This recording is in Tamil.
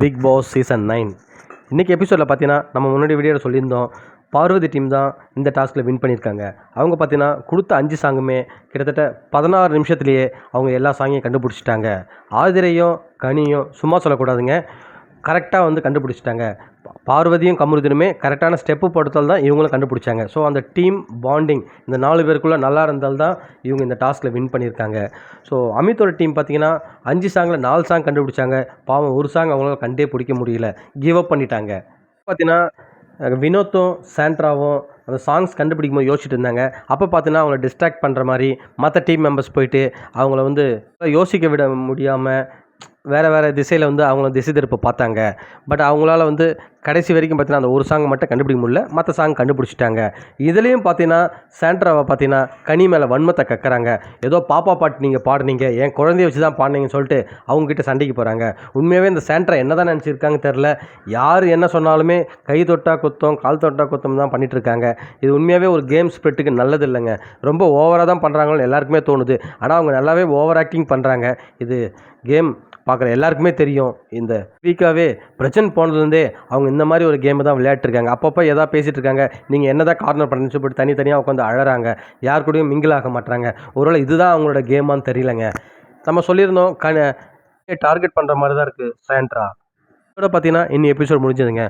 பிக் பாஸ் சீசன் 9 இன்றைக்கி எபிசோடில் பார்த்தீங்கன்னா நம்ம முன்னாடி வீடியோவில் சொல்லியிருந்தோம். பார்வதி டீம் தான் இந்த டாஸ்கில் வின் பண்ணியிருக்காங்க. அவங்க பார்த்தீங்கன்னா கொடுத்த 5 சாங்குமே கிட்டத்தட்ட 16 நிமிஷத்துலேயே அவங்க எல்லா சாங்கையும் கண்டுபிடிச்சிட்டாங்க. ஆதிரையும் கனியும் சும்மா சொல்லக்கூடாதுங்க, கரெக்டாக வந்து கண்டுபிடிச்சிட்டாங்க. பார்வதியும் கமருதீனுமே கரெக்டான ஸ்டெப்பு படுத்தால் தான் இவங்களும் கண்டுபிடிச்சாங்க. ஸோ அந்த டீம் பாண்டிங் இந்த 4 பேருக்குள்ளே நல்லா இருந்தால் தான் இவங்க இந்த டாஸ்கில் வின் பண்ணியிருக்காங்க. ஸோ அமித்தோட டீம் பார்த்தீங்கன்னா 5 சாங்கில் 4 சாங் கண்டுபிடிச்சாங்க. பாவம் ஒரு சாங் அவங்களால கண்டே பிடிக்க முடியல, கிவ் அப் பண்ணிட்டாங்க. பார்த்தீங்கன்னா வினோத்தும் சாண்ட்ராவும் அந்த சாங்ஸ் கண்டுபிடிக்கும் போது யோசிச்சுட்டு இருந்தாங்க. அப்போ பார்த்தீங்கன்னா அவங்கள டிஸ்ட்ராக்ட் பண்ணுற மாதிரி மற்ற டீம் மெம்பர்ஸ் போயிட்டு அவங்கள வந்து யோசிக்க விட முடியாமல் வேறு திசையில் வந்து அவங்கள திசை திருப்ப பார்த்தாங்க. பட் அவங்களால வந்து கடைசி வரைக்கும் பார்த்தீங்கன்னா அந்த ஒரு சாங் மட்டும் கண்டுபிடிக்க முடியல, மற்ற சாங் கண்டுபிடிச்சிட்டாங்க. இதுலேயும் பார்த்தீங்கன்னா சாண்ட்ராவை பார்த்தீங்கன்னா கனி மேலே வன்மத்தை கக்குறாங்க. ஏதோ பாப்பா பாட்டு நீங்கள் பாடுனீங்க, என் குழந்தைய வச்சு தான் பாடினீங்கன்னு சொல்லிட்டு அவங்கக்கிட்ட சண்டைக்கு போகிறாங்க. உண்மையாகவே இந்த சாண்ட்ரா என்ன தான் நினச்சிருக்காங்க தெரில. யார் என்ன சொன்னாலுமே கை தொட்டா குத்தம், கால் தொட்டா குத்தம் தான் பண்ணிகிட்ருக்காங்க. இது உண்மையாகவே ஒரு கேம் ஸ்பிரிட்டுக்கு நல்லது இல்லைங்க. ரொம்ப ஓவராக தான் பண்ணுறாங்கன்னு எல்லாருக்குமே தோணுது. ஆனால் அவங்க நல்லாவே ஓவர் ஆக்டிங் பண்ணுறாங்க. இது கேம் பார்க்குற எல்லாருக்குமே தெரியும். இந்த வீக்காகவே பிரச்சனை போனதுலேருந்தே அவங்க இந்த மாதிரி ஒரு கேமை தான் விளையாட்டுருக்காங்க. அப்பப்போ எதாவது பேசிகிட்டு இருக்காங்க, நீங்கள் என்ன தான் கார்னர் பண்ணுன்னு சொல்லிட்டு தனித்தனியாக உட்காந்து அழறாங்க. யார் கூடயும் மிங்கிள் ஆக மாட்டாங்க. ஒருவேளை இதுதான் அவங்களோட கேமான்னு தெரியலங்க. நம்ம சொல்லியிருந்தோம் டார்கெட் பண்ணுற மாதிரி தான் இருக்குது சாண்ட்ரா. இதோட பார்த்தீங்கன்னா இன்னும் எபிசோட் முடிஞ்சதுங்க.